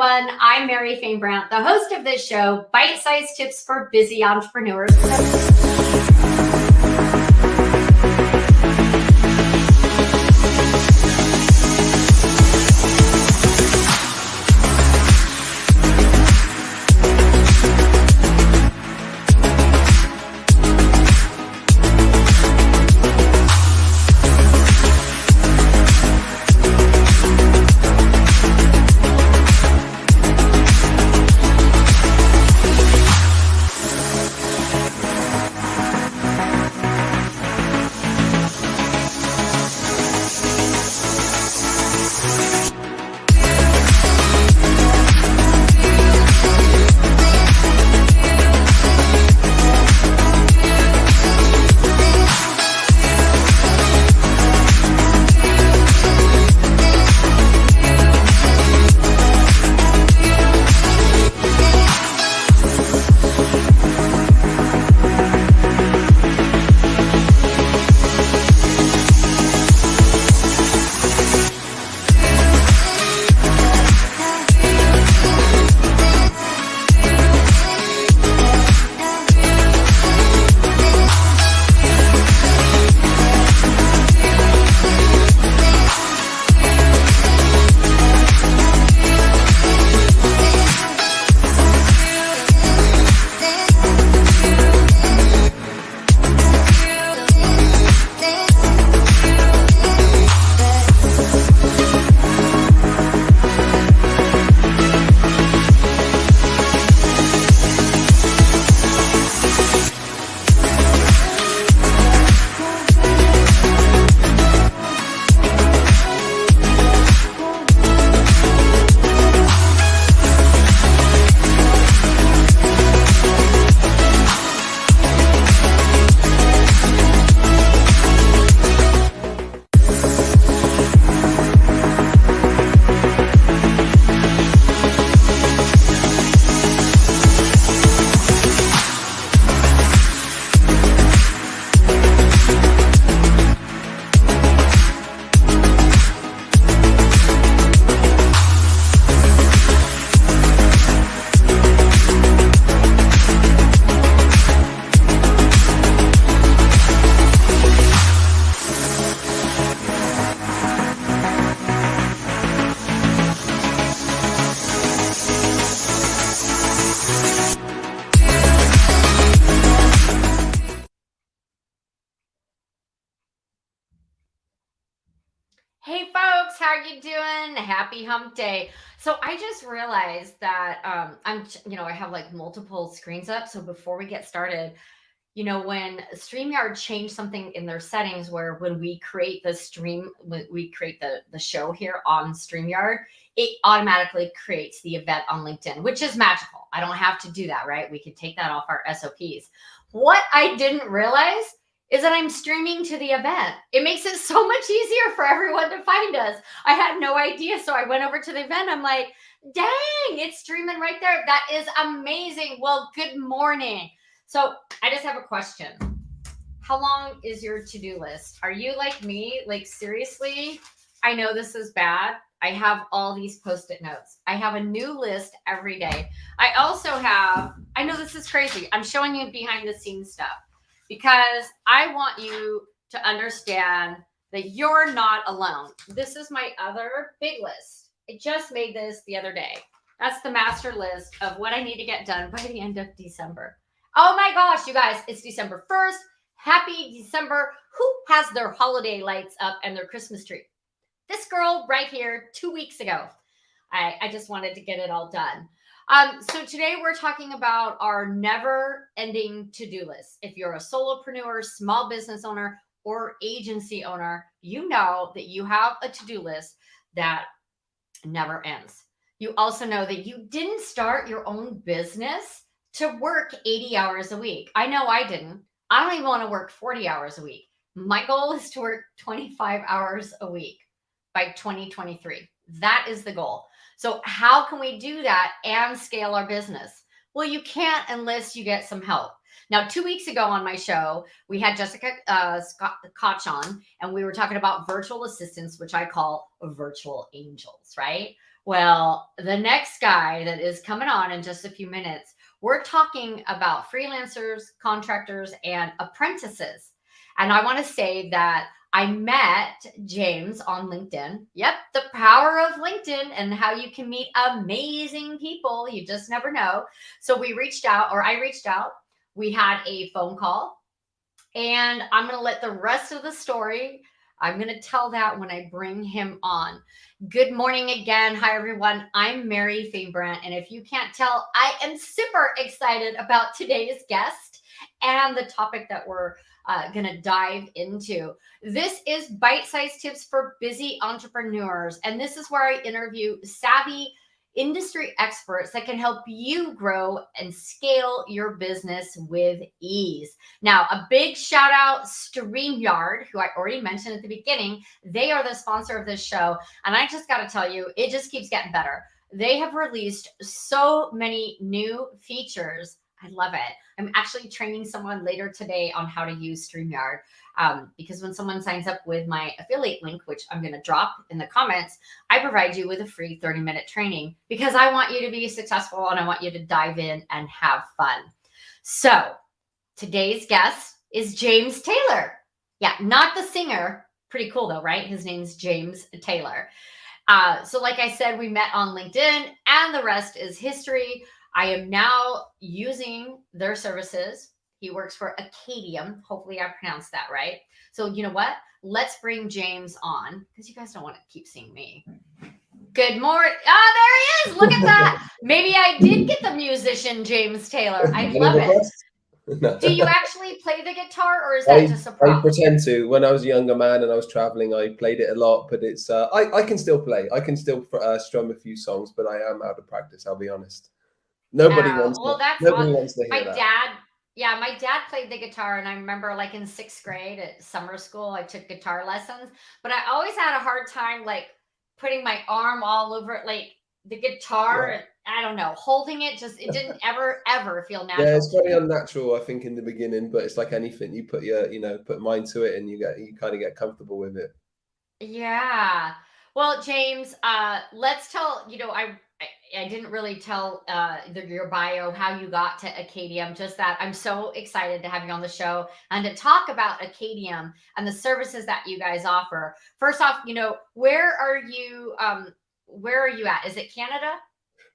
everyone. I'm Mary Fain Brandt, the host of this show, Bite-Sized Tips for Busy Entrepreneurs. Hey folks, how you doing? Happy hump day. So I just realized that I have like multiple screens up. So before we get started, when StreamYard changed something in their settings where when we create the stream, when we create the show here on StreamYard, it automatically creates the event on LinkedIn, which is magical. I don't have to do that, right? We could take that off our SOPs. What I didn't realize is that I'm streaming to the event. It makes it so much easier for everyone to find us. I had no idea. So I went over to the event. I'm like, dang, it's streaming right there. That is amazing. Well, good morning. So I just have a question. How long is your to-do list? Are you like me? Like seriously? I know this is bad. I have all these post-it notes. I have a new list every day. I also have, I know this is crazy. I'm showing you behind the scenes stuff because I want you to understand that you're not alone. This is my other big list. I just made this the other day. That's the master list of what I need to get done by the end of December. Oh my gosh, you guys, it's December 1st. Happy December. Who has their holiday lights up and their Christmas tree? This girl right here 2 weeks ago. I just wanted to get it all done. So today we're talking about our never-ending to-do list. If you're a solopreneur, small business owner, or agency owner, you know that you have a to-do list that never ends. You also know that you didn't start your own business to work 80 hours a week. I know I didn't. I don't even want to work 40 hours a week. My goal is to work 25 hours a week by 2023. That is the goal. So how can we do that and scale our business? Well, you can't unless you get some help. Now, 2 weeks ago on my show, we had Jessica Koch on, and we were talking about virtual assistants, which I call virtual angels, right? Well, the next guy that is coming on in just a few minutes, we're talking about freelancers, contractors, and apprentices. And I want to say that I met James on LinkedIn. Yep, the power of LinkedIn and how you can meet amazing people. You just never know. So we reached out, or I reached out. We had a phone call, and I'm going to let the rest of the story, I'm going to tell that when I bring him on. Good morning again. Hi, everyone. I'm Mary 𝙤𝙤𝙞𝙀, and if you can't tell, I am super excited about today's guest and the topic that we're going to dive into. This is bite-sized tips for busy entrepreneurs, and this is where I interview savvy industry experts that can help you grow and scale your business with ease. Now, a big shout out StreamYard, who I already mentioned at the beginning. They are the sponsor of this show, and I just got to tell you, it just keeps getting better. They have released so many new features. I love it. I'm actually training someone later today on how to use StreamYard, because when someone signs up with my affiliate link, which I'm going to drop in the comments, I provide you with a free 30-minute training because I want you to be successful and I want you to dive in and have fun. So today's guest is James Taylor. Yeah, not the singer. Pretty cool though, right? His name's James Taylor. So like I said, we met on LinkedIn and the rest is history. I am now using their services. He works for 𝙏𝙤𝙬𝙀. Hopefully I pronounced that right. So you know what? Let's bring James on because you guys don't want to keep seeing me. Good morning. Oh, there he is. Look at that. Maybe I did get the musician James Taylor. I love it. No. Do you actually play the guitar, or is that just a prop? I pretend to. When I was a younger man and I was traveling, I played it a lot, but it's I can still play. I can still strum a few songs, but I am out of practice, I'll be honest. Nobody wants to hear that. My dad played the guitar, and I remember like in 6th grade at summer school, I took guitar lessons, but I always had a hard time like putting my arm all over it, like the guitar, and I don't know, holding it, just it didn't ever feel natural. Yeah, it's very unnatural, I think, in the beginning, but it's like anything. You put your, put mind to it and you kind of get comfortable with it. Yeah. Well, James, let's tell, I didn't really tell your bio, how you got to 𝙏𝙤𝙬𝙀, just that I'm so excited to have you on the show and to talk about 𝙏𝙏𝙬𝙀 and the services that you guys offer. First off, where are you at? Is it Canada?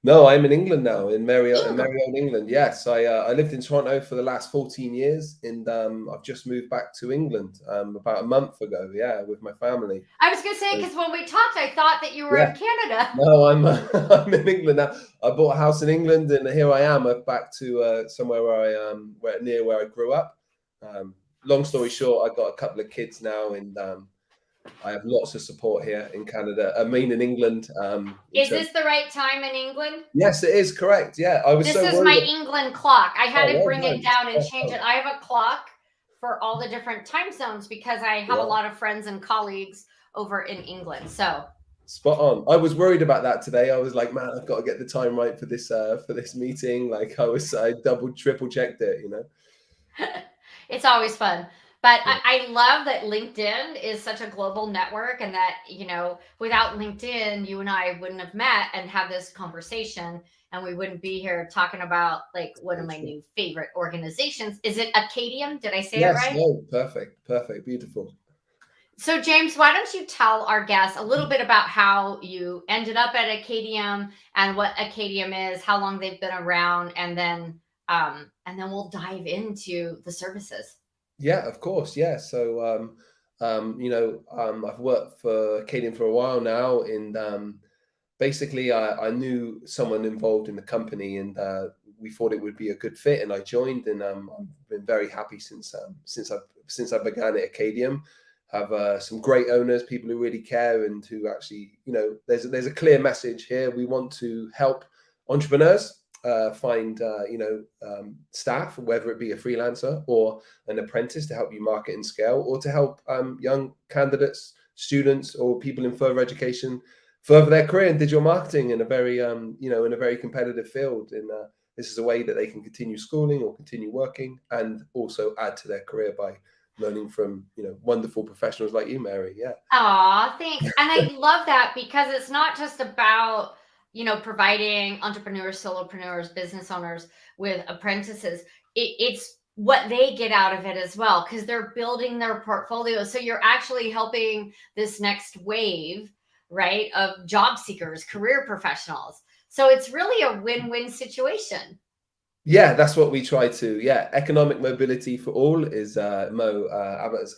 No, I'm in England now, in Merrion, England. Yes, I lived in Toronto for the last 14 years, and I've just moved back to England about a month ago. Yeah, with my family. I was gonna say, because when we talked, I thought that you were in Canada. No, I'm in England now. I bought a house in England, and here I am. I'm back to somewhere near where I grew up. Long story short, I've got a couple of kids now, and I have lots of support here in Canada. I mean, in England. Is this the right time in England? Yes, it is correct. Yeah, This is my England clock. I had to bring it down and change it. I have a clock for all the different time zones because I have a lot of friends and colleagues over in England. So spot on. I was worried about that today. I was like, man, I've got to get the time right for this meeting. Like I double, triple checked it. It's always fun. But I love that LinkedIn is such a global network, and that, without LinkedIn, you and I wouldn't have met and had this conversation, and we wouldn't be here talking about like one of my new favorite organizations. Is it 𝙏𝙏𝙬𝙀? Did I say it right? No, perfect, beautiful. So James, why don't you tell our guests a little bit about how you ended up at 𝙏𝙏𝙬𝙀 and what 𝙏𝙏𝙬𝙀 is, how long they've been around, and then we'll dive into the services. Yeah, of course. Yeah. So, I've worked for 𝙏𝙏𝙬𝙀 for a while now, and basically I knew someone involved in the company, and we thought it would be a good fit, and I joined, and I've been very happy since I began at 𝙏𝙏𝙬𝙀. Have some great owners, people who really care, and who actually, there's a clear message here. We want to help entrepreneurs find staff, whether it be a freelancer or an apprentice, to help you market and scale, or to help young candidates, students, or people in further education further their career in digital marketing in a very in a very competitive field. And this is a way that they can continue schooling or continue working and also add to their career by learning from, wonderful professionals like you, Mary. Yeah. Aw, thanks. And I love that because it's not just about, providing entrepreneurs, solopreneurs, business owners with apprentices. It's what they get out of it as well because they're building their portfolio. So you're actually helping this next wave, right, of job seekers, career professionals. So it's really a win-win situation. Yeah, that's what we try to. Yeah, economic mobility for all is Mo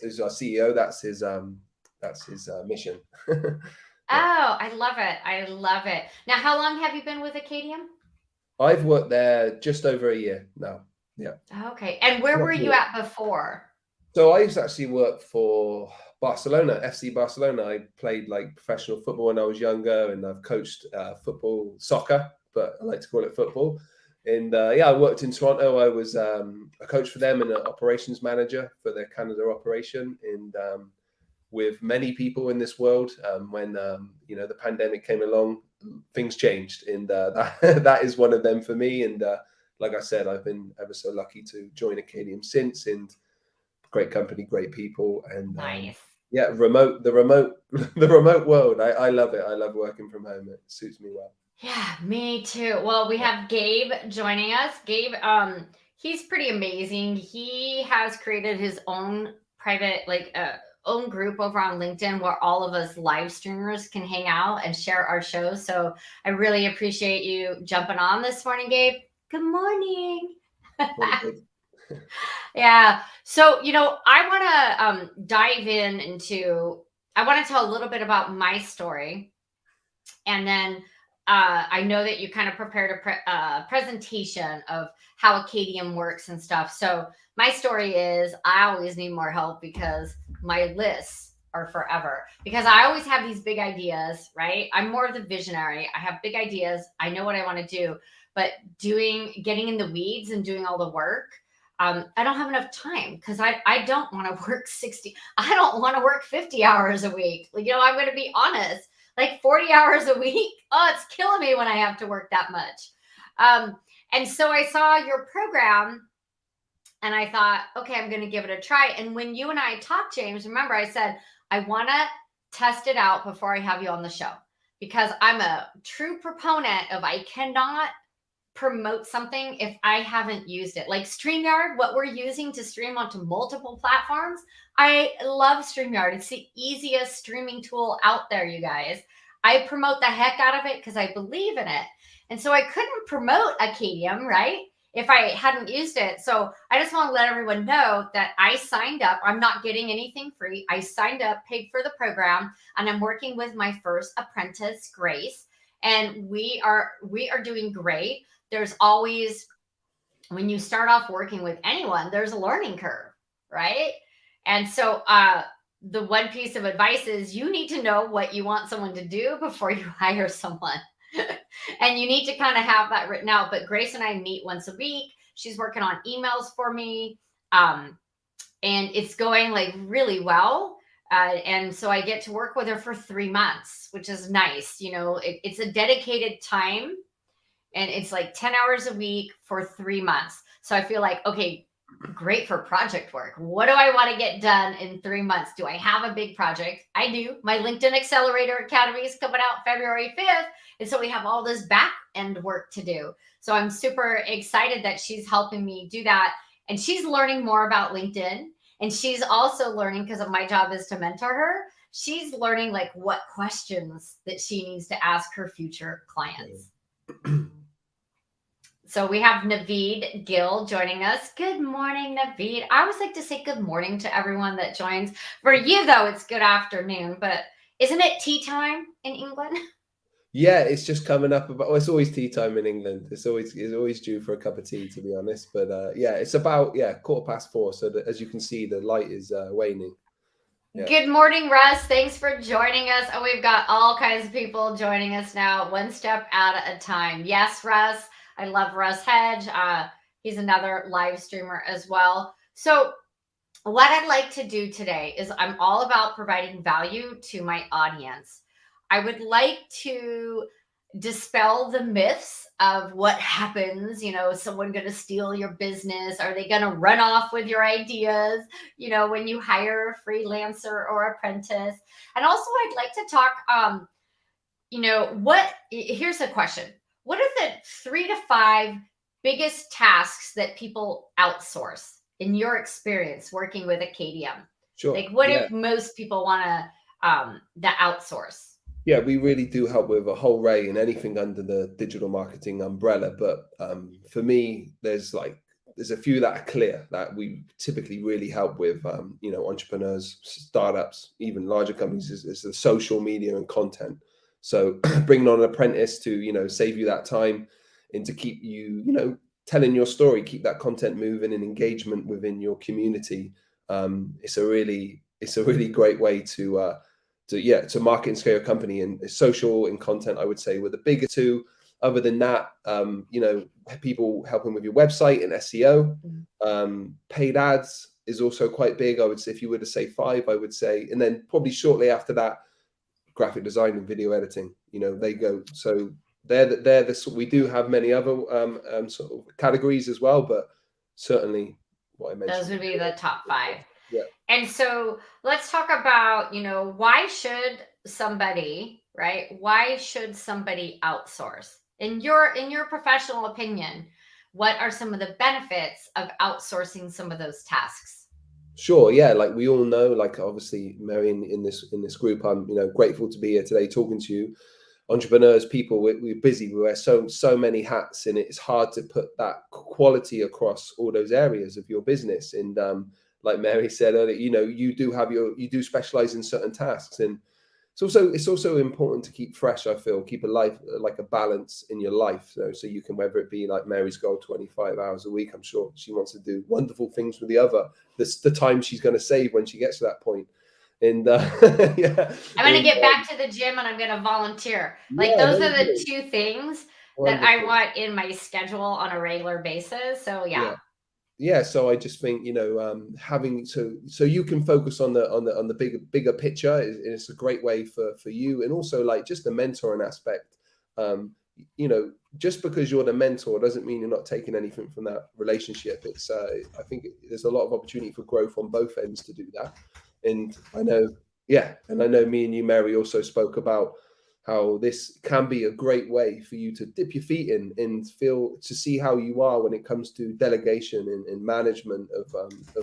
is our CEO. That's his mission. Yeah, Oh, I love it. I love it. Now, how long have you been with Acadium? I've worked there just over a year now. Yeah, Okay. And where were you roughly. at before? So I used to actually work for Barcelona, FC Barcelona. I played like professional football when I was younger, and I've coached soccer, but I like to call it football. And yeah, I worked in Toronto. I was a coach for them and an operations manager for their Canada operation. And with many people in this world, when the pandemic came along, things changed, and that is one of them for me. And like I said, I've been ever so lucky to join Acadium since, and great company, great people, and Nice. yeah, the remote the remote world. I love it. I love working from home. It suits me well. Yeah, me too. Well, we have Gabe joining us. Gabe, he's pretty amazing. He has created his own private, own group over on LinkedIn where all of us live streamers can hang out and share our shows. So I really appreciate you jumping on this morning, Gabe. Good morning. Very good. Yeah. So, I want to dive I want to tell a little bit about my story. And then I know that you kind of prepared a presentation of how Acadium works and stuff. So my story is I always need more help because my lists are forever. Because I always have these big ideas, right? I'm more of the visionary. I have big ideas. I know what I want to do, but getting in the weeds and doing all the work, I don't have enough time because I don't want to work 60. I don't want to work 50 hours a week. I'm going to be honest, like 40 hours a week. Oh, it's killing me when I have to work that much. And so I saw your program and I thought, okay, I'm going to give it a try. And when you and I talked, James, remember I said, I want to test it out before I have you on the show because I'm a true proponent of I cannot promote something if I haven't used it. Like StreamYard, what we're using to stream onto multiple platforms. I love StreamYard. It's the easiest streaming tool out there, you guys. I promote the heck out of it because I believe in it. And so I couldn't promote Acadium, right? If I hadn't used it. So I just want to let everyone know that I signed up. I'm not getting anything free. I signed up, paid for the program, and I'm working with my first apprentice, Grace. And we are doing great. There's always, when you start off working with anyone, there's a learning curve, right? And so the one piece of advice is you need to know what you want someone to do before you hire someone. And you need to kind of have that written out. But Grace and I meet once a week. She's working on emails for me. And it's going like really well. And so I get to work with her for 3 months, which is nice. It's a dedicated time. And it's like 10 hours a week for 3 months. So I feel like, okay, great for project work. What do I want to get done in 3 months? Do I have a big project? I do. My LinkedIn Accelerator Academy is coming out February 5th. And so we have all this back end work to do. So I'm super excited that she's helping me do that. And she's learning more about LinkedIn. And she's also learning, because my job is to mentor her, she's learning like what questions that she needs to ask her future clients. So we have Naveed Gill joining us. Good morning, Naveed. I always like to say good morning to everyone that joins. For you, though, it's good afternoon. But isn't it tea time in England? Yeah, it's just coming up about. It's always tea time in England. It's always due for a cup of tea, to be honest. But yeah, it's about 4:15. So that, as you can see, the light is waning. Yeah. Good morning, Russ. Thanks for joining us. Oh, we've got all kinds of people joining us now, one step at a time. Yes, Russ. I love Russ Hedge. He's another live streamer as well. So what I'd like to do today is I'm all about providing value to my audience. I would like to dispel the myths of what happens. Is someone going to steal your business? Are they going to run off with your ideas, when you hire a freelancer or apprentice? And also, I'd like to talk, here's a question. What are the 3 to 5 biggest tasks that people outsource in your experience working with a KDM? Sure. Like, what if most people want to the outsource? Yeah, we really do help with a whole array and anything under the digital marketing umbrella. But for me, there's a few that are clear that we typically really help with, entrepreneurs, startups, even larger companies, is the social media and content. So bringing on an apprentice to, save you that time and to keep you, telling your story, keep that content moving and engagement within your community. It's a really great way to market and scale your company. And social and content, I would say, were the bigger two. Other than that, people helping with your website and SEO. Paid ads is also quite big. I would say, if you were to say 5, I would say, and then probably shortly after that, graphic design and video editing. They go. So we do have many other sort of categories as well, but certainly what I mentioned. Those would be the top 5. Yeah. And so let's talk about, why should somebody, right? Why should somebody outsource? In your professional opinion, what are some of the benefits of outsourcing some of those tasks? Sure. Yeah. Like we all know, like obviously, Mary, in this group, I'm grateful to be here today talking to you. Entrepreneurs, people, we're busy. We wear so many hats, and it's hard to put that quality across all those areas of your business. And like Mary said earlier, you do specialize in certain tasks, and it's also important to keep fresh. I feel keep a life, like a balance in your life, so you can, whether it be like Mary's goal, 25 hours a week. I'm sure she wants to do wonderful things with the other. That's the time she's going to save when she gets to that point. And yeah, I'm going to get back to the gym, and I'm going to volunteer. Like those are the 2 things that I want in my schedule on a regular basis. So yeah. So I just think, having so you can focus on the bigger picture is a great way for you. And also, like, just the mentoring aspect. Just because you're the mentor doesn't mean you're not taking anything from that relationship. It's I think there's a lot of opportunity for growth on both ends to do that. And I know me and you, Mary, also spoke about how this can be a great way for you to dip your feet in and to see how you are when it comes to delegation and management of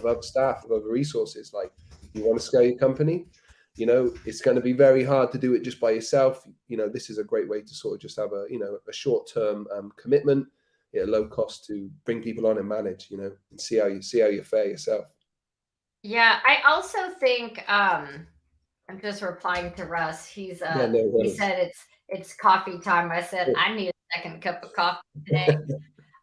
other staff, of other resources. Like, you want to scale your company, it's going to be very hard to do it just by yourself. This is a great way to sort of just have a short-term commitment at low cost to bring people on and manage, and see how you fare yourself. Yeah, I also think I'm just replying to Russ. He said it's coffee time. I said I need a second cup of coffee today.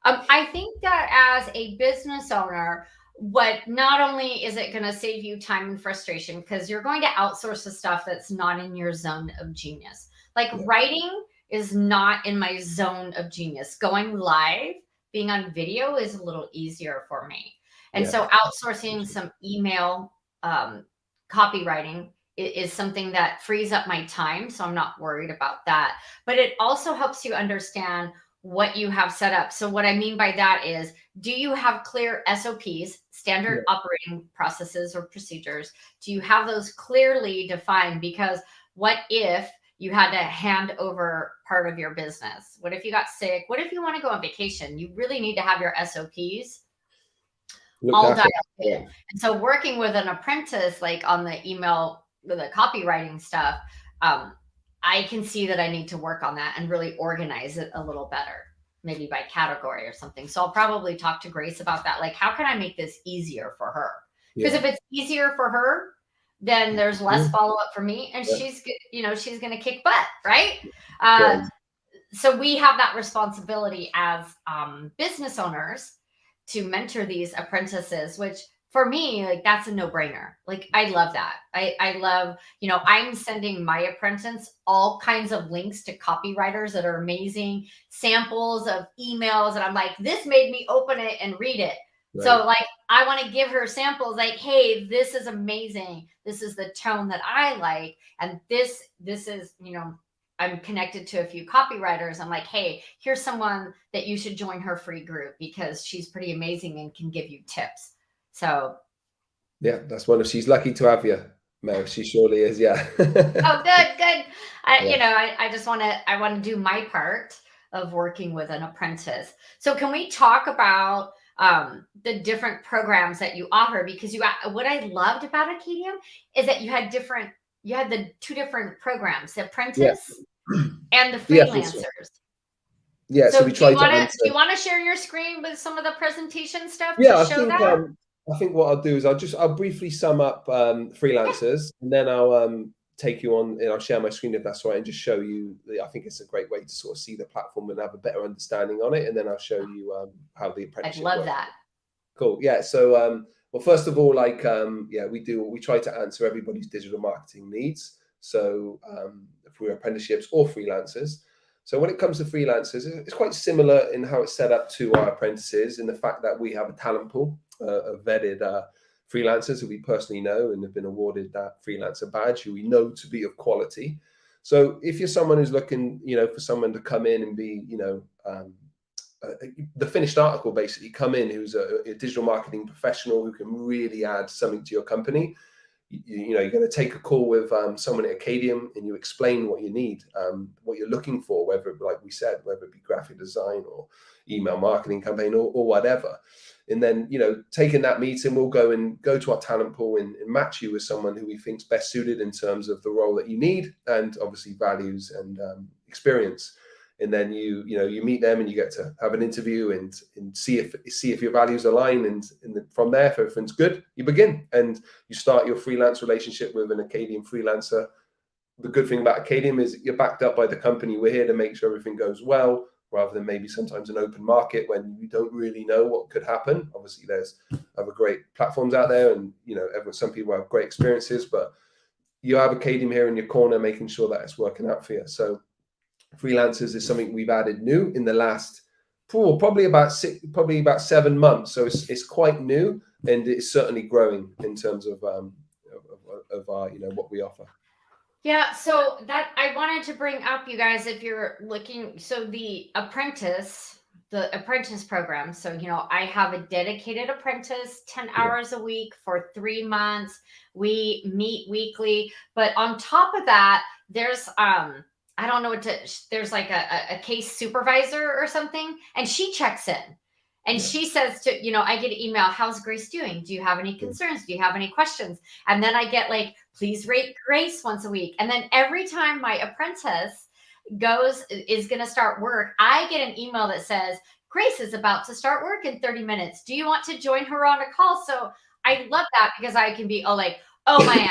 I think that as a business owner, what not only is it going to save you time and frustration, because you're going to outsource the stuff that's not in your zone of genius. Like writing is not in my zone of genius. Going live, being on video is a little easier for me. And so outsourcing some email copywriting is something that frees up my time. So I'm not worried about that. But it also helps you understand what you have set up. So what I mean by that is, do you have clear SOPs, standard operating processes or procedures? Do you have those clearly defined? Because what if you had to hand over part of your business? What if you got sick? What if you want to go on vacation? You really need to have your SOPs all dialed in. And so working with an apprentice, like on the email, the copywriting stuff, I can see that I need to work on that and really organize it a little better, maybe by category or something. So I'll probably talk to Grace about that. Like, how can I make this easier for her? Because if it's easier for her, then there's less follow-up for me, and she's going to kick butt, right? So we have that responsibility as business owners to mentor these apprentices, which for me, like, that's a no-brainer. Like, I love that. I love, I'm sending my apprentice all kinds of links to copywriters that are amazing, samples of emails. And I'm like, this made me open it and read it. Right. So like, I want to give her samples like, hey, this is amazing. This is the tone that I like. And this is, I'm connected to a few copywriters. I'm like, hey, here's someone that you should join her free group because she's pretty amazing and can give you tips. So Yeah, that's one of, she's lucky to have you, Mel. She surely is. Yeah. oh, good, good. Yeah. I just I want to do my part of working with an apprentice. So can we talk about the different programs that you offer? Because what I loved about Acadium is that you had the two different programs, the Yeah. apprentice and the Yeah, for sure. freelancers. Yeah, so So we try to do answer. you want to share your screen with some of the presentation stuff to Yeah, show that? I think what I'll do is I'll briefly sum up Yeah, freelancers, and then I'll take you on, and I'll share my screen if that's all right, and just show you. I think it's a great way to sort of see the platform and have a better understanding on it, and then I'll show you how the I'd apprenticeship love works. that. Cool. Yeah. So, well, first of all, like, yeah, we try to answer everybody's digital marketing needs. So, if we're apprenticeships or freelancers. So when it comes to freelancers, it's quite similar in how it's set up to our apprentices, in the fact that we have a talent pool of vetted freelancers who we personally know and have been awarded that freelancer badge, who we know to be of quality. So if you're someone who's looking, for someone to come in and be, the finished article, basically come in, who's a digital marketing professional who can really add something to your company, you're going to take a call with someone at Acadium, and you explain what you need, what you're looking for, whether, like we said, whether it be graphic design or email marketing campaign or whatever. And then, taking that meeting, we'll go to our talent pool and match you with someone who we think's best suited in terms of the role that you need, and obviously values and experience. And then you meet them, and you get to have an interview and see if your values align, and from there, if everything's good, you begin and you start your freelance relationship with an Acadium freelancer. The good thing about Acadium is you're backed up by the company. We're here to make sure everything goes well, rather than maybe sometimes an open market when you don't really know what could happen. Obviously, there's other great platforms out there, and some people have great experiences, but you have Acadium here in your corner, making sure that it's working out for you. So freelancers is something we've added new in the last probably about 7 months. So it's quite new, and it's certainly growing in terms of our, what we offer. Yeah, so that I wanted to bring up, you guys, if you're looking, so the apprentice program. So, I have a dedicated apprentice, 10 hours a week for 3 months. We meet weekly, but on top of that, there's I don't know there's like a case supervisor or something, and she checks in. And she says I get an email, how's Grace doing? Do you have any concerns? Do you have any questions? And then I get like, please rate Grace once a week. And then every time my apprentice is going to start work, I get an email that says, Grace is about to start work in 30 minutes. Do you want to join her on a call? So I love that, because I can be, oh my, I'm going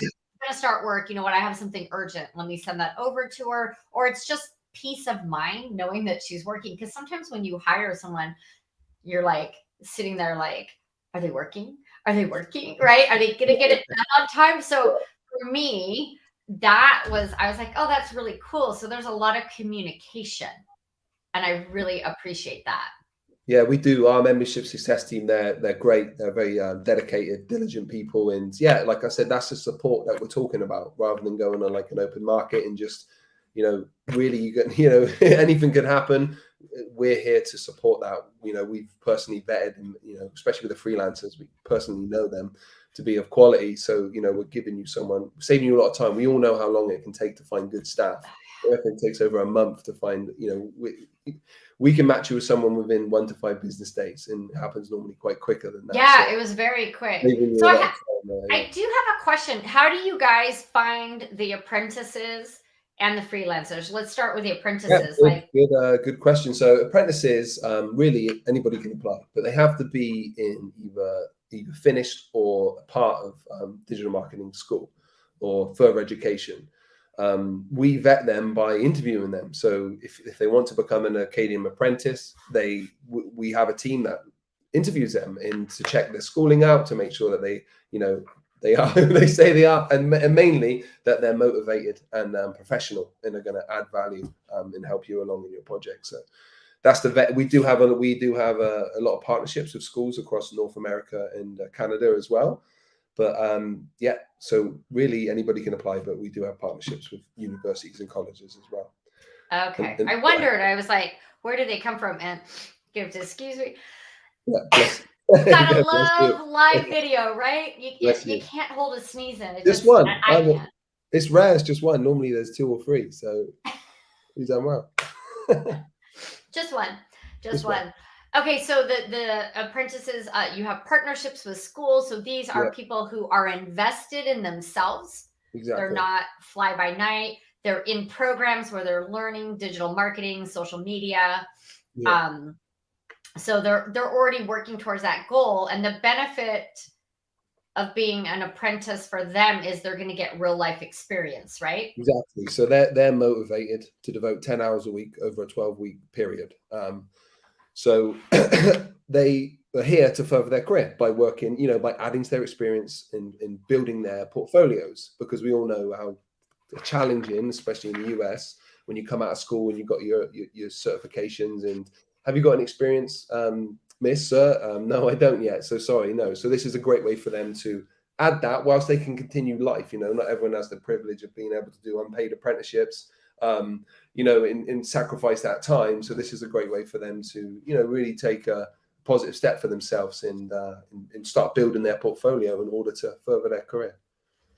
to start work. You know what? I have something urgent. Let me send that over to her. Or it's just peace of mind knowing that she's working. Because sometimes when you hire someone, you're like sitting there like, are they working? Are they working? Right? Are they going to get it done on time? So for me, I was like, oh, that's really cool. So there's a lot of communication, and I really appreciate that. Yeah, we do. Our membership success team, they're great. They're very dedicated, diligent people. And yeah, like I said, that's the support that we're talking about, rather than going on like an open market and just, really, anything could happen. We're here to support that. We've personally vetted, and, especially with the freelancers, we personally know them to be of quality. So, we're giving you saving you a lot of time. We all know how long it can take to find good staff. If it takes over a month to find, we can match you with someone within 1 to 5 business days, and it happens normally quite quicker than that. Yeah, so it was very quick. So I do have a question. How do you guys find the apprentices and the freelancers? Let's start with the apprentices. Good question. So apprentices, really anybody can apply, but they have to be in either finished or a part of digital marketing school or further education. We vet them by interviewing them. So if they want to become an Acadium apprentice, we have a team that interviews them and to check their schooling out, to make sure that they are who they say they are, and mainly that they're motivated and professional, and are going to add value and help you along in your project. So that's the vet. We do have a lot of partnerships with schools across North America and Canada as well. But so really anybody can apply, but we do have partnerships with universities and colleges as well. Okay. And I wondered. I was like, where did they come from? And you have to excuse me. yeah, bless. Gotta Yeah, bless you. love live video, right? Bless You you. can't hold a sneeze in. It Just just one. I can't. It's rare. It's just one. Normally there's two or three. So you've done well. Just one. Just Just one. one. Okay, so the apprentices, you have partnerships with schools. So these Yeah, are people who are invested in themselves. They're exactly. not fly by night. They're in programs where they're learning digital marketing, social media. Yeah, Um, so they're already working towards that goal. And the benefit of being an apprentice for them is they're going to get real life experience, right? exactly. So they're motivated to devote 10 hours a week over a 12-week period. So they are here to further their career by working, by adding to their experience in building their portfolios, because we all know how challenging, especially in the US, when you come out of school and you've got your certifications. And have you got an experience, Miss, sir? No, I don't yet. So sorry, no. So this is a great way for them to add that whilst they can continue life. Not everyone has the privilege of being able to do unpaid apprenticeships, and sacrifice that time. So this is a great way for them to, really take a positive step for themselves and start building their portfolio in order to further their career.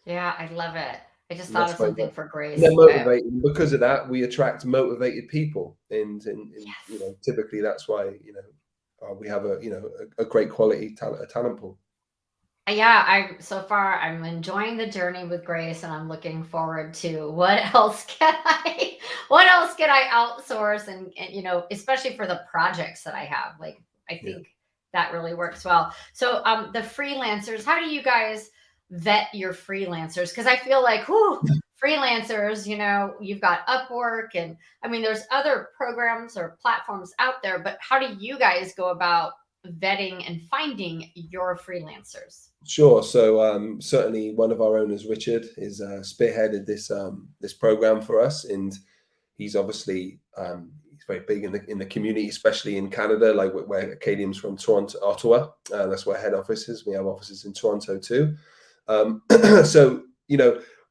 Yeah, I love it. I just And thought that's of why something for Grace. they're motivated. Because of that, we attract motivated people, and Yes. typically that's why we have a great quality talent pool. Yeah, I'm enjoying the journey with Grace, and I'm looking forward to what else can I outsource, and especially for the projects that I have. Like, I Yeah. think that really works well. So the freelancers, how do you guys vet your freelancers? Because I feel like, freelancers, you've got Upwork, and I mean there's other programs or platforms out there, but how do you guys go about vetting and finding your freelancers? Sure. So certainly one of our owners, Richard, is spearheaded this program for us, and he's obviously he's very big in the community, especially in Canada, like where Acadium's from, Toronto, Ottawa. That's where head office is. We have offices in Toronto too. So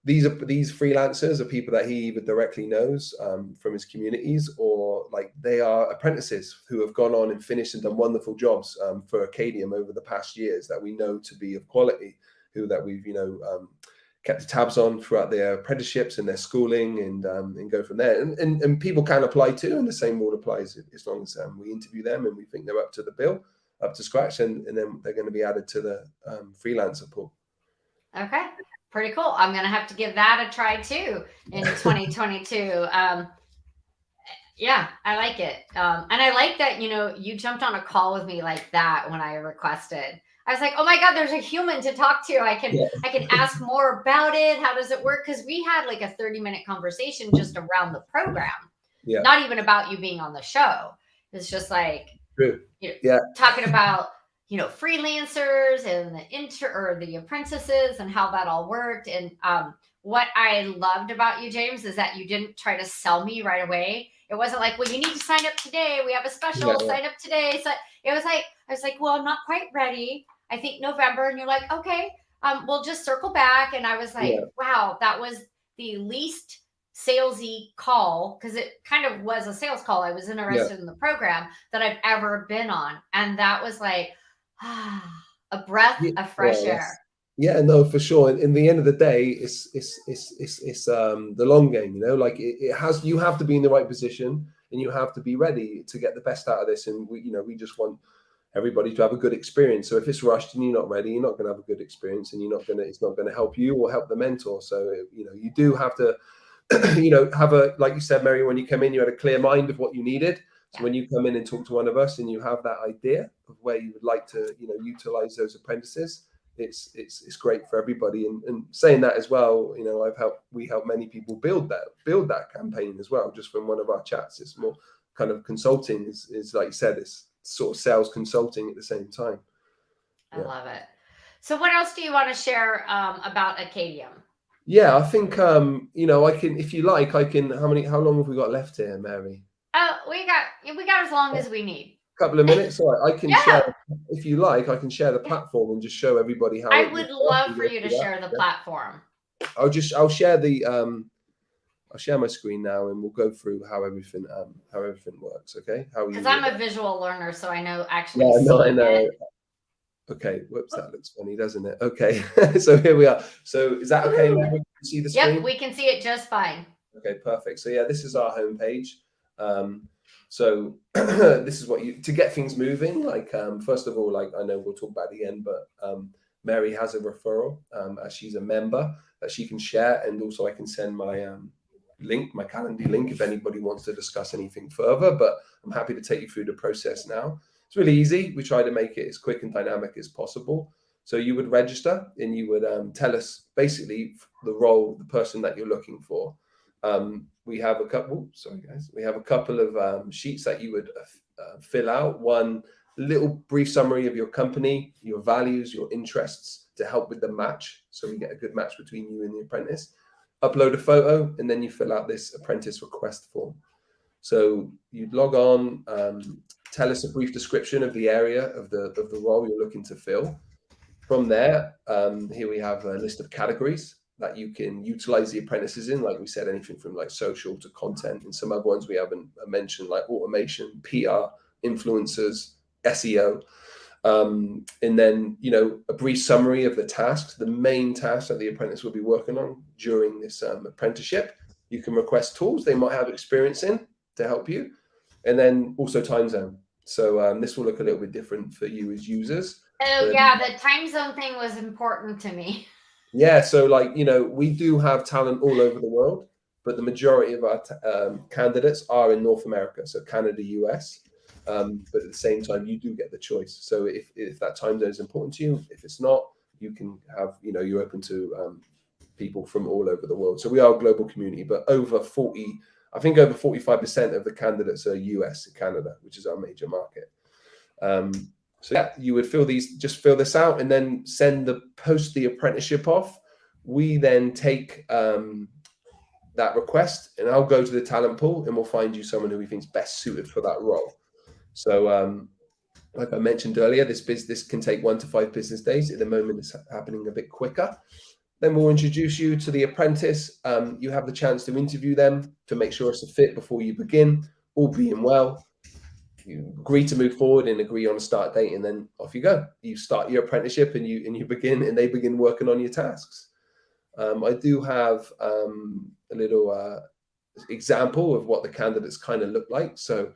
these freelancers are people that he either directly knows from his communities, or like they are apprentices who have gone on and finished and done wonderful jobs for Acadium over the past years that we know to be of quality, who that we've kept the tabs on throughout their apprenticeships and their schooling, and go from there. And people can apply too, and the same rule applies as long as we interview them and we think they're up to the bill, up to scratch, and then they're going to be added to the freelancer pool. Okay, pretty cool. I'm gonna have to give that a try too in 2022. Yeah, I like it, and I like that you jumped on a call with me like that when I requested. I was like, oh my god, there's a human to talk to. I can ask more about it. How does it work? Because we had like a 30-minute conversation just around the program, Yeah, not even about you being on the show. It's just like true. Yeah, talking about freelancers and the apprentices and how that all worked. And what I loved about you, James, is that you didn't try to sell me right away. It wasn't like, well, you need to sign up today, we have a yeah, special, sign up today. So it was like, I was like, well, I'm not quite ready, I think November. And you're like, okay, we'll just circle back. And I was like, yeah, wow, that was the least salesy call, because it kind of was a sales call. I was yeah. interested in the program that I've ever been on. And that was like, a breath Yeah, of fresh well, air. yeah, no, for sure. And in the end of the day, it's the long game. Like it has. You have to be in the right position, and you have to be ready to get the best out of this. And we just want everybody to have a good experience. So if it's rushed and you're not ready, you're not going to have a good experience, and it's not going to help you or help the mentor. So you do have to have like you said, Mary, when you come in, you had a clear mind of what you needed. So Yeah. when you come in and talk to one of us and you have that idea of where you would like to, utilize those apprentices, it's great for everybody. And saying that as well, we help many people build that campaign as well, just from one of our chats. It's more kind of consulting, is like you said, it's sort of sales consulting at the same time. I love it. So what else do you want to share about Acadium? Yeah, I think I can, if you like, I can. How long have we got left here, Mary? We got as long as we need. Couple of minutes. All right, I can share, Yeah, if you like, I can share the platform and just show everybody how I it would would work. love for you to share the Yeah. platform. I'll share the I'll share my screen now, and we'll go through how everything works. Okay, how you Because would. I'm a visual learner, so I know actually Yeah, no, I seeing know. it. Okay, whoops, that looks funny, doesn't it? Okay, so here we are. So is that okay, Mary? Can you see the Yep, screen? we can see it just fine. Okay, perfect. So yeah, this is our homepage. So this is what you to get things moving. Like first of all, like I know we'll talk about it again, but Mary has a referral as she's a member that she can share, and also I can send my link, my Calendly link, if anybody wants to discuss anything further. But I'm happy to take you through the process now. It's really easy. We try to make it as quick and dynamic as possible. So you would register, and you would tell us basically the role, the person that you're looking for. We have a couple. Sorry, guys. We have a couple of sheets that you would fill out. One little brief summary of your company, your values, your interests to help with the match, so we get a good match between you and the apprentice. Upload a photo, and then you fill out this apprentice request form. So you'd log on, tell us a brief description of the area of the role you're looking to fill. From there, here we have a list of categories that you can utilize the apprentices in. Like we said, anything from like social to content, and some other ones we haven't mentioned, like automation, PR, influencers, SEO. And then, a brief summary of the tasks, the main tasks that the apprentice will be working on during this apprenticeship. You can request tools they might have experience in to help you, and then also time zone. So this will look a little bit different for you as users. Oh yeah, the time zone thing was important to me. Yeah, so like, we do have talent all over the world, but the majority of our candidates are in North America, so Canada, US. But at the same time, you do get the choice. So if that time zone is important to you, if it's not, you can have, you're open to people from all over the world. So we are a global community, but over 45% of the candidates are US and Canada, which is our major market. So yeah, you would fill this out, and then post the apprenticeship off. We then take that request, and I'll go to the talent pool, and we'll find you someone who we think is best suited for that role. So like I mentioned earlier, this can take 1 to 5 business days. At the moment, it's happening a bit quicker. Then we'll introduce you to the apprentice. You have the chance to interview them to make sure it's a fit before you begin. All being well, you agree to move forward and agree on a start date, and then off you go. You start your apprenticeship, and you begin, and they begin working on your tasks. I do have a little example of what the candidates kind of look like. So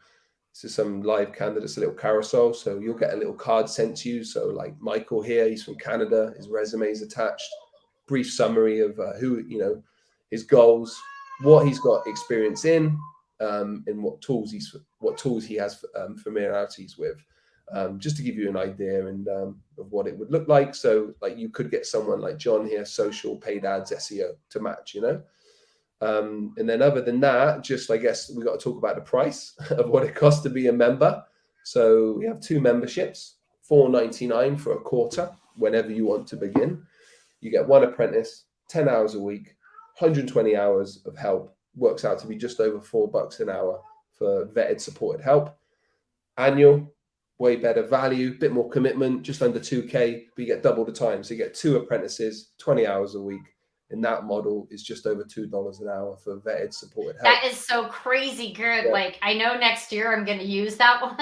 this is some live candidates, a little carousel. So you'll get a little card sent to you. So like Michael here, he's from Canada. His resume is attached. Brief summary of who, his goals, what he's got experience in, and what tools he has familiarities with, just to give you an idea and of what it would look like. So like you could get someone like John here, social, paid ads, SEO to match, and then other than that, just I guess we got to talk about the price of what it costs to be a member. So we have 2 memberships, $4.99 for a quarter, whenever you want to begin. You get 1 apprentice, 10 hours a week, 120 hours of help. Works out to be just over $4 an hour for vetted supported help. Annual, way better value, bit more commitment, just under 2K, but you get double the time. So you get 2 apprentices, 20 hours a week. And that model is just over $2 an hour for vetted supported help. That is so crazy good. Yeah. Like I know next year I'm going to use that one.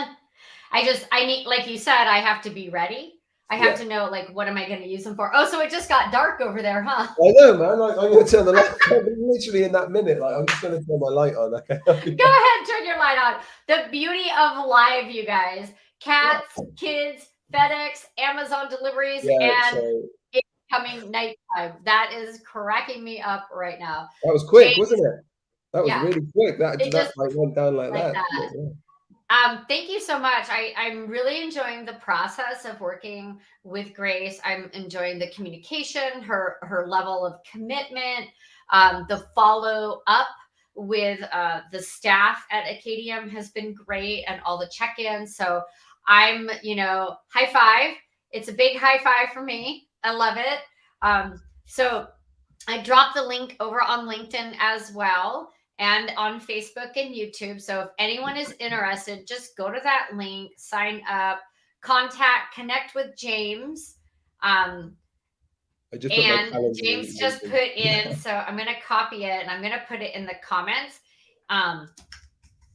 I need, like you said, I have to be ready. I have to know, like, what am I going to use them for? Oh, so it just got dark over there, huh? I know, man. Like, I'm going to turn the light on literally in that minute. Like, I'm just going to turn my light on. Okay. Go ahead, turn your light on. The beauty of live, you guys. Cats, kids, FedEx, Amazon deliveries, and it's coming nighttime. That is cracking me up right now. That was quick, wasn't it? That was really quick. That just like went down like that. Thank you so much. I'm really enjoying the process of working with Grace. I'm enjoying the communication, her level of commitment, the follow up with the staff at Acadium has been great, and all the check-ins. So I'm, high five. It's a big high five for me. I love it. So I dropped the link over on LinkedIn as well, and on Facebook and YouTube. So if anyone is interested, just go to that link, sign up, connect with James. I just put my And calendar in James just LinkedIn. put in, so I'm going to copy it and I'm going to put it in the comments.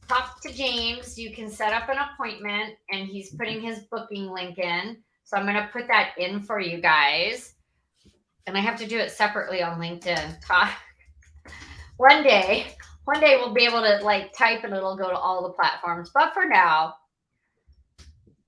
Talk to James. You can set up an appointment, and he's putting his booking link in. So I'm going to put that in for you guys. And I have to do it separately on LinkedIn. One day we'll be able to like type and it'll go to all the platforms. But for now,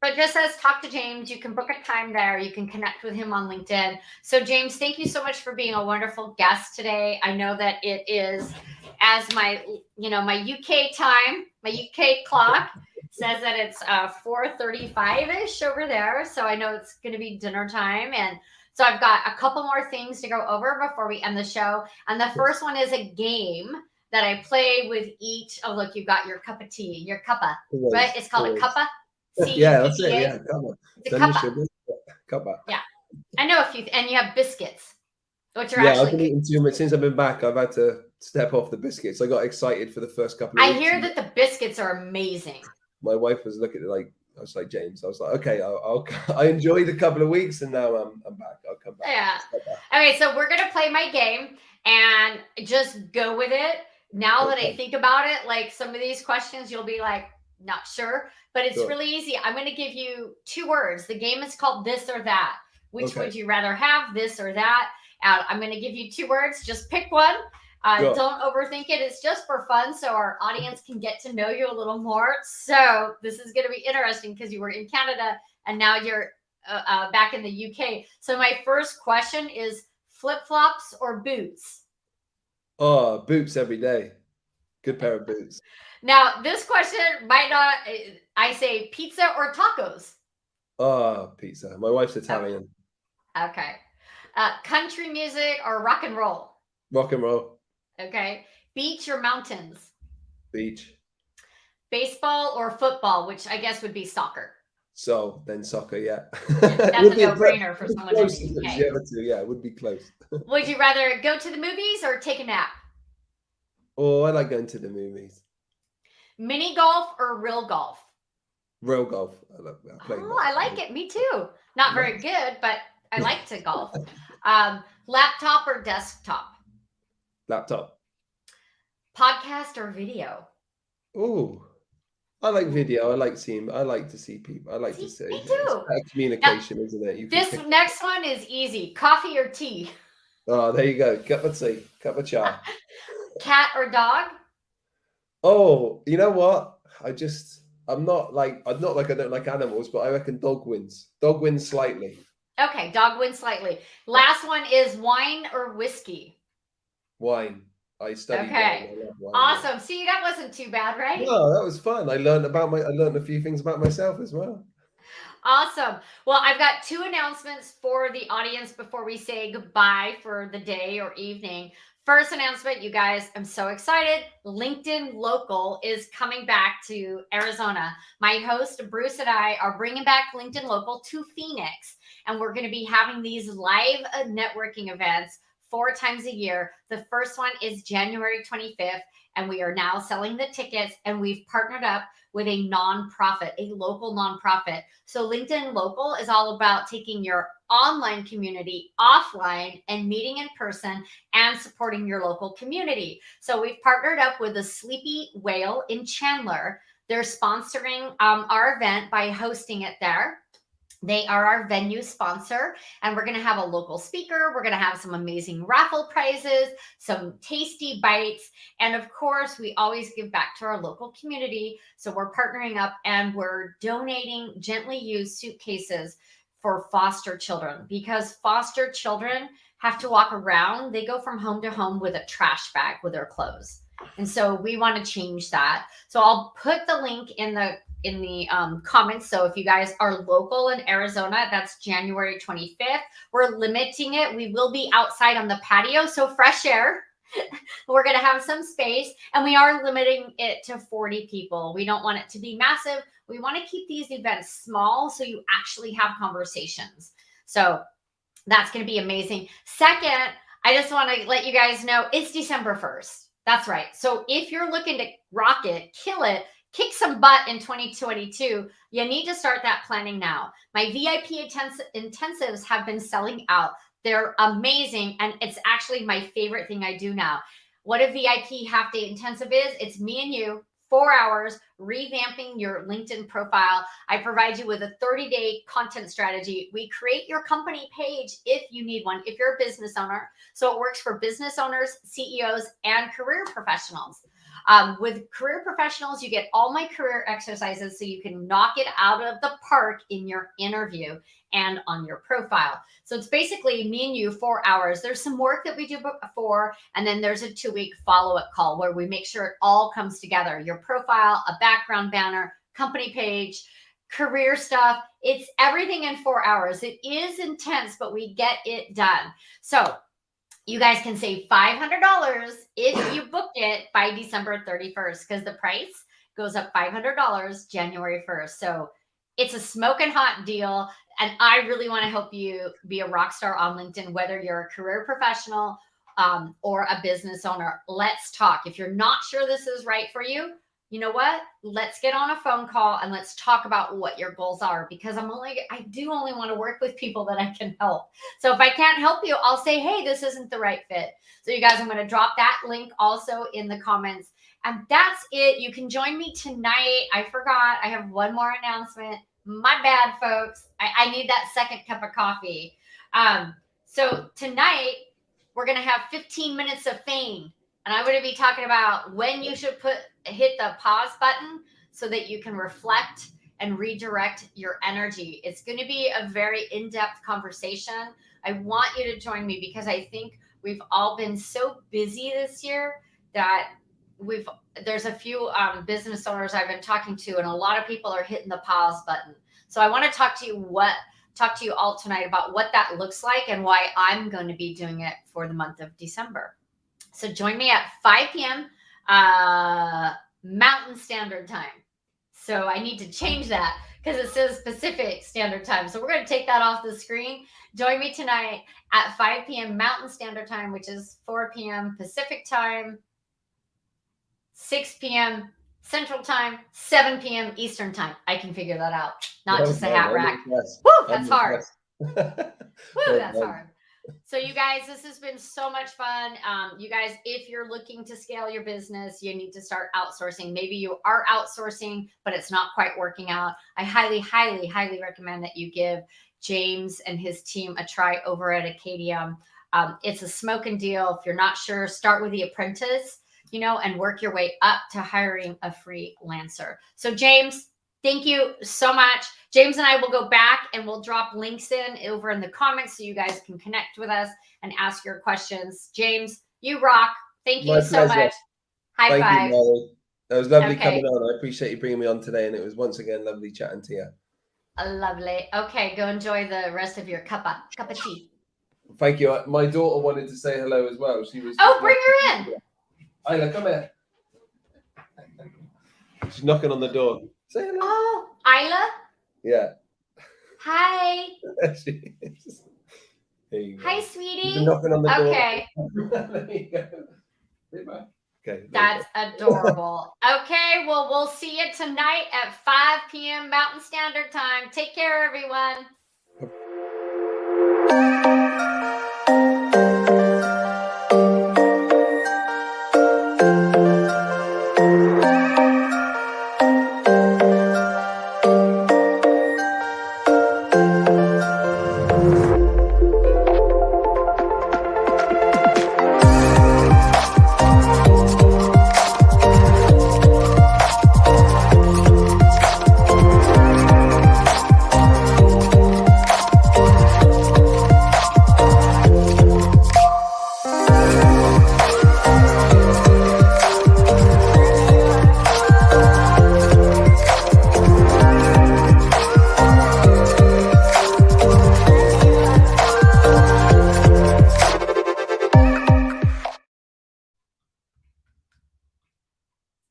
but just says talk to James. You can book a time there. You can connect with him on LinkedIn. So James, thank you so much for being a wonderful guest today. I know that it is, as my UK time, my UK clock says that it's 4:35-ish over there. So I know it's going to be dinner time. And so I've got a couple more things to go over before we end the show. And the first one is a game that I play with each. Oh, look, you've got your cup of tea, your cuppa, right? It's called a cuppa. Yeah, that's it. Yeah, cuppa. It's a cuppa. Cuppa. Yeah, I know a few, and you have biscuits, which are I've been eating too much since I've been back. I've had to step off the biscuits. I got excited for the first couple of weeks. I hear that the biscuits are amazing. My wife was looking at it like, I was like, James, I was like, okay, I enjoyed a couple of weeks and now I'm back. I'll come back. Yeah. Okay, so we're going to play my game and just go with it. Now that I think about it, like some of these questions, you'll be like, not sure, but it's really easy. I'm going to give you 2 words. The game is called this or that. Which would you rather have, this or that? I'm going to give you 2 words. Just pick one. Don't overthink it. It's just for fun so our audience can get to know you a little more. So this is going to be interesting because you were in Canada and now you're back in the UK. So my first question is flip-flops or boots? Oh, boots every day. Good pair of boots. Now, this question might not, I say pizza or tacos? Oh, pizza. My wife's Italian. Okay. Country music or rock and roll? Rock and roll. Okay. Beach or mountains? Beach. Baseball or football, which I guess would be soccer. So then soccer, yeah. That's a no-brainer for someone in the UK. Yeah, it would be close. Would you rather go to the movies or take a nap? Oh, I like going to the movies. Mini golf or real golf? Real golf. I like it. Me too. Not very good, but I like to golf. Laptop or desktop? Laptop. Podcast or video? Oh, I like video. I like to see people. I like to see. Me too. It's communication, now, isn't it? This next one is easy. Coffee or tea? Oh, there you go. Cup of tea. Cup of chai. Cat or dog? Oh, you know what? I'm not like I don't like animals, but I reckon dog wins. Dog wins slightly. Okay, dog wins slightly. Last one is wine or whiskey? Wine. I studied wine. I love wine. Awesome. Yeah. See, that wasn't too bad, right? No, that was fun. I learned a few things about myself as well. Awesome. Well, I've got 2 announcements for the audience before we say goodbye for the day or evening. First announcement, you guys, I'm so excited. LinkedIn Local is coming back to Arizona. My host, Bruce, and I are bringing back LinkedIn Local to Phoenix. And we're going to be having these live networking events 4 times a year. The first one is January 25th, and we are now selling the tickets, and we've partnered up with a nonprofit, a local nonprofit. So LinkedIn Local is all about taking your online community offline and meeting in person and supporting your local community. So we've partnered up with the Sleepy Whale in Chandler. They're sponsoring our event by hosting it there. They are our venue sponsor, and we're going to have a local speaker. We're going to have some amazing raffle prizes, some tasty bites, and of course, we always give back to our local community. So we're partnering up and we're donating gently used suitcases for foster children, because foster children have to walk around. They go from home to home with a trash bag with their clothes. And so we want to change that. So I'll put the link in the comments. So if you guys are local in Arizona, that's January 25th. We're limiting it. We will be outside on the patio, so fresh air. We're going to have some space, and we are limiting it to 40 people. We don't want it to be massive. We want to keep these events small so you actually have conversations. So that's going to be amazing. Second, I just want to let you guys know it's December 1st. That's right. So if you're looking to rock it, kill it, kick some butt in 2022, you need to start that planning now. My VIP intensives have been selling out. They're amazing. And it's actually my favorite thing I do now. What a VIP half day intensive is, it's me and you, 4 hours, revamping your LinkedIn profile. I provide you with a 30-day content strategy. We create your company page if you need one, if you're a business owner. So it works for business owners, CEOs, and career professionals. With career professionals, you get all my career exercises so you can knock it out of the park in your interview and on your profile. So it's basically me and you, 4 hours. There's some work that we do before, and then there's a 2-week follow-up call where we make sure it all comes together. Your profile, a background banner, company page, career stuff. It's everything in 4 hours. It is intense, but we get it done. So you guys can save $500 if you book it by December 31st, because the price goes up $500 January 1st. So it's a smoking hot deal. And I really want to help you be a rock star on LinkedIn, whether you're a career professional or a business owner. Let's talk. If you're not sure this is right for you, you know what? Let's get on a phone call and let's talk about what your goals are, because I do only want to work with people that I can help. So if I can't help you, I'll say, hey, this isn't the right fit. So you guys, I'm going to drop that link also in the comments. And that's it. You can join me tonight. I forgot. I have one more announcement. My bad, folks. I need that second cup of coffee. So tonight, we're going to have 15 minutes of fame. And I'm going to be talking about when you should hit the pause button so that you can reflect and redirect your energy. It's going to be a very in-depth conversation. I want you to join me because I think we've all been so busy this year that there's a few business owners I've been talking to, and a lot of people are hitting the pause button. So I want to talk to you all tonight about what that looks like and why I'm going to be doing it for the month of December. So join me at 5 p.m. Mountain Standard Time. So I need to change that because it says Pacific Standard Time. So we're going to take that off the screen. Join me tonight at 5 p.m. Mountain Standard Time, which is 4 p.m. Pacific Time, 6 p.m. Central Time, 7 p.m. Eastern Time. I can figure that out. Not just a hat rack. Woo, that's hard. Woo, that's hard. So you guys, this has been so much fun. You guys, if you're looking to scale your business, you need to start outsourcing. Maybe you are outsourcing, but it's not quite working out. I highly, highly, highly recommend that you give James and his team a try over at Acadium. It's a smoking deal. If you're not sure, start with the apprentice, and work your way up to hiring a freelancer. So James, thank you so much. James and I will go back and we'll drop links over in the comments so you guys can connect with us and ask your questions. James, you rock. Thank you so much. High five. Thank you, Molly. That was lovely coming on. I appreciate you bringing me on today, and it was once again lovely chatting to you. Lovely. Okay, go enjoy the rest of your cup of tea. Thank you. My daughter wanted to say hello as well. She was. Oh, bring her in. Isla, come here. She's knocking on the door. Say hello. Oh, Isla? Yeah. Hi. She is. There you go. Hi, sweetie. She's been knocking on the door. Okay. There you go. Say bye. Okay. That's adorable. Okay, well, we'll see you tonight at 5 p.m. Mountain Standard Time. Take care, everyone.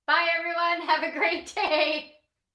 Bye, everyone. Have a great day.